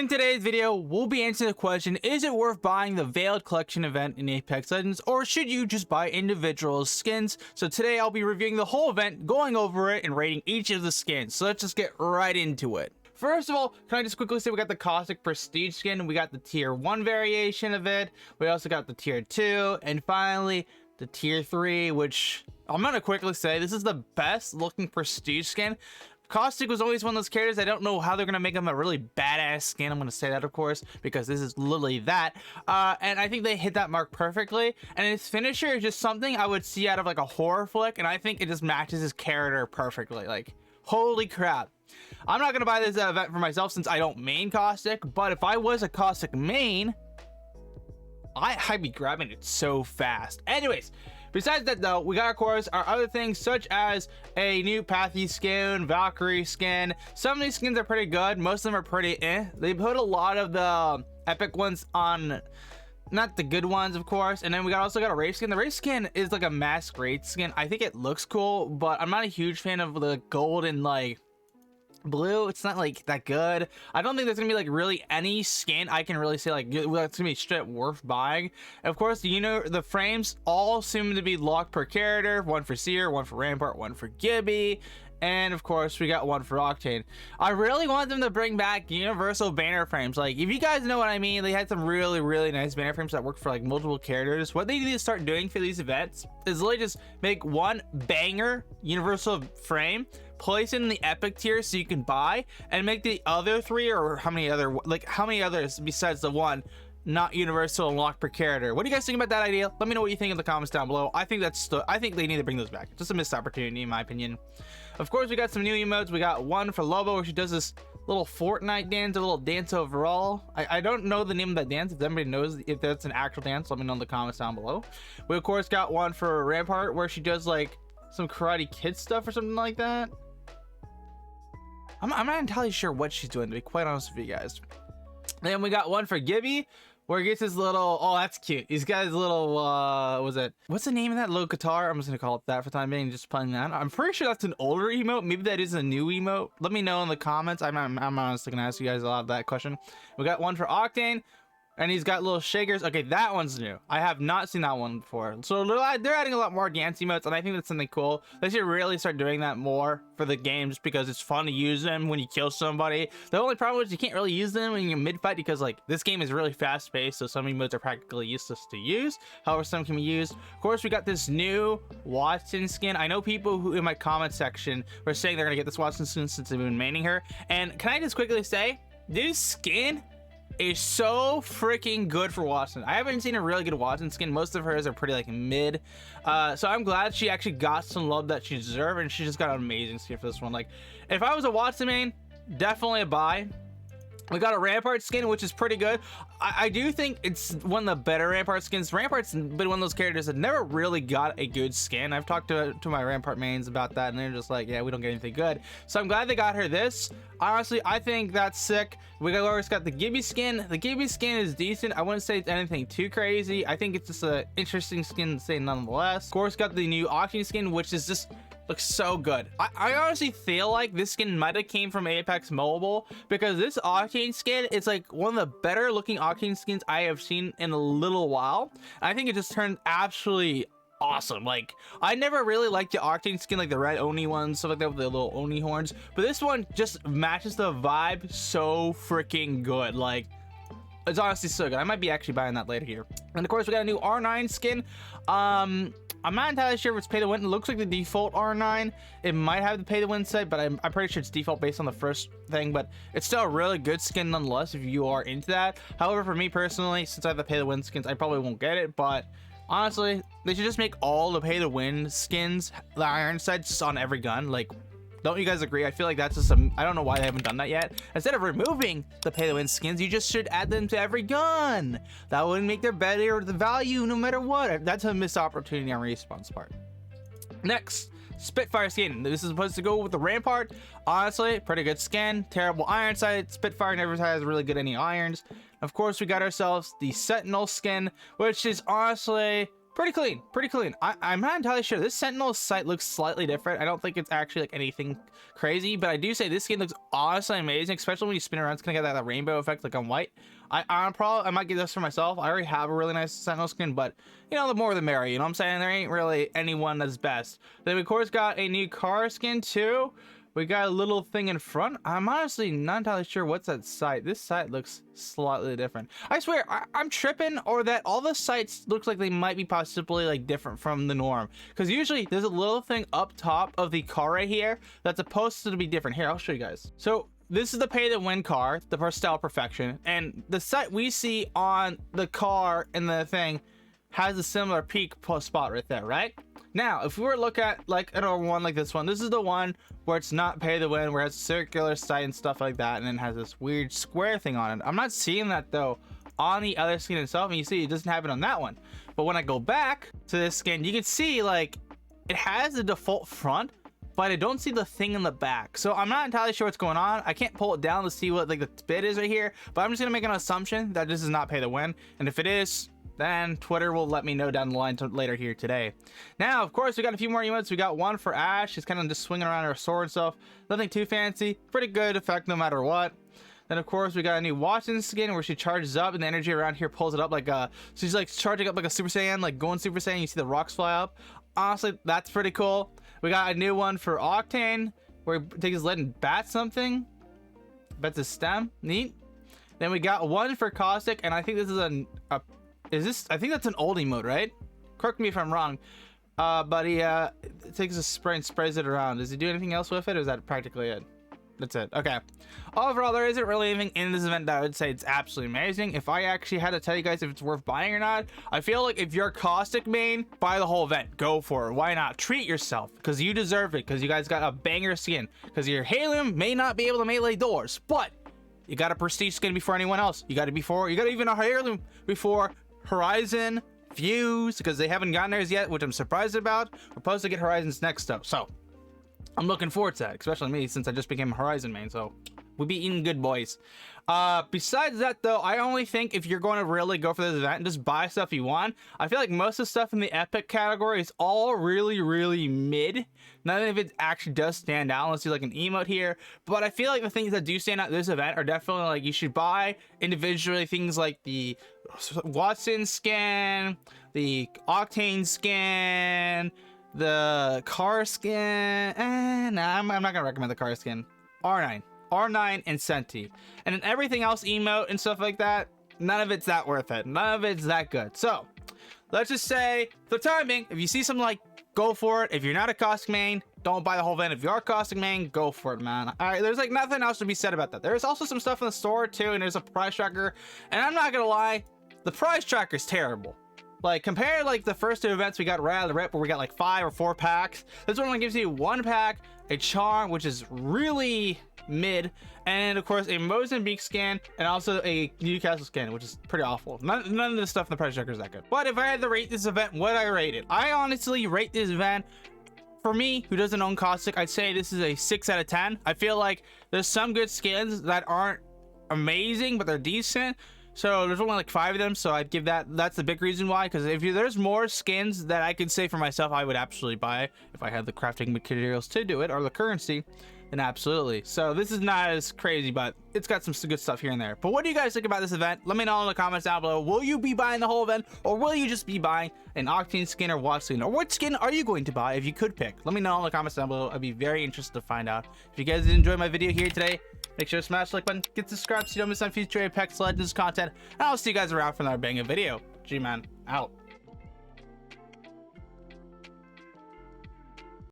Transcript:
In today's video, we'll be answering the question, is it worth buying the Veiled Collection event in Apex Legends, or should you just buy individual skins? So today I'll be reviewing the whole event, going over it, and rating each of the skins. So let's just get right into it. First of all, can I just quickly say we got the Caustic Prestige skin, we got the Tier 1 variation of it, we also got the Tier 2, and finally, the Tier 3, which I'm gonna quickly say, this is the best looking Prestige skin. Caustic was always one of those characters. I don't know how they're gonna make him a really badass skin. I'm gonna say that, of course, because this is literally that. And I think they hit that mark perfectly. And his finisher is just something I would see out of like a horror flick, and I think it just matches his character perfectly. Like, holy crap. I'm not gonna buy this event for myself since I don't main Caustic, but if I was a Caustic main, I'd be grabbing it so fast. Anyways, besides that though, we got of course our other things such as a new Pathy skin, Valkyrie skin. Some of these skins are pretty good, most of them are pretty They put a lot of the epic ones on, not the good ones of course. And then we also got a race skin. The race skin is like a masquerade skin. I think it looks cool, but I'm not a huge fan of the gold and like blue. It's not like that good. I don't think there's gonna be like really any skin I can really say like that's gonna be straight worth buying. Of course, you know, the frames all seem to be locked per character, one for Seer, one for Rampart, one for Gibby, and of course we got one for Octane. I really want them to bring back universal banner frames. Like, if you guys know what I mean, they had some really nice banner frames that work for like multiple characters. What they need to start doing for these events is literally just make one banger universal frame, place it in the epic tier so you can buy, and make the other three, or how many others besides the one, not universal and locked per character. What do you guys think about that idea? Let me know what you think in the comments down below. I think they need to bring those back. Just a missed opportunity in my opinion. Of course, we got some new emotes. We got one for Lobo where she does this little Fortnite dance, a little dance overall. I don't know the name of that dance. If anybody knows if that's an actual dance, let me know in the comments down below. We of course got one for Rampart where she does like some Karate Kid stuff or something like that. I'm not entirely sure what she's doing, to be quite honest with you guys. Then we got one for Gibby, where he gets his little, oh, that's cute. He's got his little, what's the name of that little guitar? I'm just gonna call it that for the time being, just playing that. I'm pretty sure that's an older emote. Maybe that is a new emote. Let me know in the comments. I'm honestly gonna ask you guys a lot of that question. We got one for Octane, and he's got little shakers. Okay, that one's new. I have not seen that one before. So they're adding a lot more dance emotes, and I think that's something cool. They should really start doing that more for the game, just because it's fun to use them when you kill somebody. The only problem is you can't really use them when you're mid-fight, because like this game is really fast-paced, so some emotes are practically useless to use. However, some can be used. Of course, we got this new Watson skin. I know people who in my comment section were saying they're gonna get this Watson skin since they've been maining her. And can I just quickly say, this skin is so freaking good for Watson. I haven't seen a really good Watson skin. Most of hers are pretty like mid. So I'm glad she actually got some love that she deserved, and she just got an amazing skin for this one. Like, if I was a Watson main, definitely a buy. We got a Rampart skin, which is pretty good. I do think it's one of the better Rampart skins. Rampart's been one of those characters that never really got a good skin. I've talked to my Rampart mains about that, and they're just like, yeah, we don't get anything good. So I'm glad they got her this. Honestly, I think that's sick. We always got the Gibby skin. The Gibby skin is decent. I wouldn't say it's anything too crazy. I think it's just an interesting skin to say nonetheless. Of course, got the new Octane skin, which is just looks so good. I honestly feel like this skin might have came from Apex Mobile, because this Octane skin is like one of the better looking Octane skins I have seen in a little while. I think it just turned absolutely awesome. Like, I never really liked the Octane skin, like the red Oni ones, stuff like that with the little Oni horns, but this one just matches the vibe so freaking good. Like, it's honestly so good. I might be actually buying that later here. And of course, we got a new R9 skin. I'm not entirely sure if it's pay to win. It looks like the default R9. It might have the pay to win set, but I'm pretty sure it's default based on the first thing. But it's still a really good skin nonetheless if you are into that. However, for me personally, since I have the pay to win skins, I probably won't get it. But honestly, they should just make all the pay to win skins, the iron sights on every gun. Like, don't you guys agree? I feel like that's just I don't know why they haven't done that yet. Instead of removing the pay to win skins, you just should add them to every gun. That would make their better the value no matter what. That's a missed opportunity on Respawn's part. Next, Spitfire skin. This is supposed to go with the Rampart. Honestly, pretty good skin. Terrible iron sight. Spitfire never has really good any irons. Of course, we got ourselves the Sentinel skin, which is honestly Pretty clean, pretty clean. I'm not entirely sure. This Sentinel sight looks slightly different. I don't think it's actually like anything crazy, but I do say this skin looks honestly amazing, especially when you spin around. It's gonna get that rainbow effect like on white. I might get this for myself. I already have a really nice Sentinel skin, but you know, the more the merrier, you know what I'm saying? There ain't really anyone that's best. Then we of course got a new car skin too. We got a little thing in front. I'm honestly not entirely sure what's that sight. This sight looks slightly different. I swear, I'm tripping, or that all the sights looks like they might be possibly like different from the norm. Because usually there's a little thing up top of the car right here that's supposed to be different. Here, I'll show you guys. So this is the pay to win car, the style perfection, and the sight we see on the car and the thing has a similar peak spot right there, right? Now, if we were to look at like another one like this one, this is the one where it's not pay to win, where it has circular sight and stuff like that, and then has this weird square thing on it. I'm not seeing that though on the other skin itself, and you see it doesn't have it on that one. But when I go back to this skin, you can see like it has the default front, but I don't see the thing in the back. So I'm not entirely sure what's going on. I can't pull it down to see what like the bid is right here, but I'm just gonna make an assumption that this is not pay to win, and if it is, then Twitter will let me know down the line later here today. Now, of course, we got a few more emotes. We got one for Ash. She's kind of just swinging around her sword and stuff. Nothing too fancy. Pretty good effect no matter what. Then, of course, we got a new Watson skin where she charges up and the energy around here pulls it up like a... So she's like charging up like a Super Saiyan, like going Super Saiyan. You see the rocks fly up. Honestly, that's pretty cool. We got a new one for Octane where he takes his lead and bats something. Bats a stem. Neat. Then we got one for Caustic, and I think this is I think that's an old emote, right? Correct me if I'm wrong. But he takes a spray and sprays it around. Does he do anything else with it, or is that practically it? That's it. Okay. Overall, there isn't really anything in this event that I would say it's absolutely amazing. If I actually had to tell you guys if it's worth buying or not, I feel like if you're Caustic main, buy the whole event. Go for it. Why not? Treat yourself, because you deserve it, because you guys got a banger skin. Because your Halium may not be able to melee doors, but you got a prestige skin before anyone else. You got even a Halium before Horizon, Fuse, because they haven't gotten theirs yet, which I'm surprised about. We're supposed to get Horizons next up, so I'm looking forward to that, especially me since I just became a Horizon main, so we'll be eating good, boys. Besides that though, I only think if you're going to really go for this event and just buy stuff you want, I feel like most of the stuff in the epic category is all really mid. None of it actually does stand out unless you like an emote here, but I feel like the things that do stand out at this event are definitely like you should buy individually, things like the Watson skin, the Octane skin, the car skin, nah, I'm not gonna recommend the car skin. R9 and Senti, and then everything else emote and stuff like that, none of it's that worth it. None of it's that good. So let's just say for the time being, if you see something like, go for it. If you're not a Caustic main, don't buy the whole event. If you are a Caustic main, go for it, man. All right, there's like nothing else to be said about that. There's also some stuff in the store too, and there's a price tracker, and I'm not gonna lie, the price tracker is terrible. Like, compared like the first two events we got right out of the rip where we got like 5 or 4 packs, this one only gives you 1 pack, a charm, which is really mid, and of course a Mozambique skin, and also a Newcastle skin, which is pretty awful. None of the stuff in the price tracker is that good. But if I had to rate this event, what I rate it? I honestly rate this event, for me, who doesn't own Caustic, I'd say this is a 6 out of 10. I feel like there's some good skins that aren't amazing, but they're decent. So there's only like 5 of them, so I'd give that's the big reason why, because if there's more skins that I could say for myself I would absolutely buy if I had the crafting materials to do it, or the currency, then absolutely. So this is not as crazy, but it's got some good stuff here and there. But what do you guys think about this event? Let me know in the comments down below. Will you be buying the whole event, or will you just be buying an Octane skin or Watson, or what skin are you going to buy if you could pick? Let me know in the comments down below. I'd be very interested to find out. If you guys did enjoy my video here today, make sure to smash the like button, get subscribed so you don't miss on future Apex Legends content, and I'll see you guys around for another banger video. GMAN out.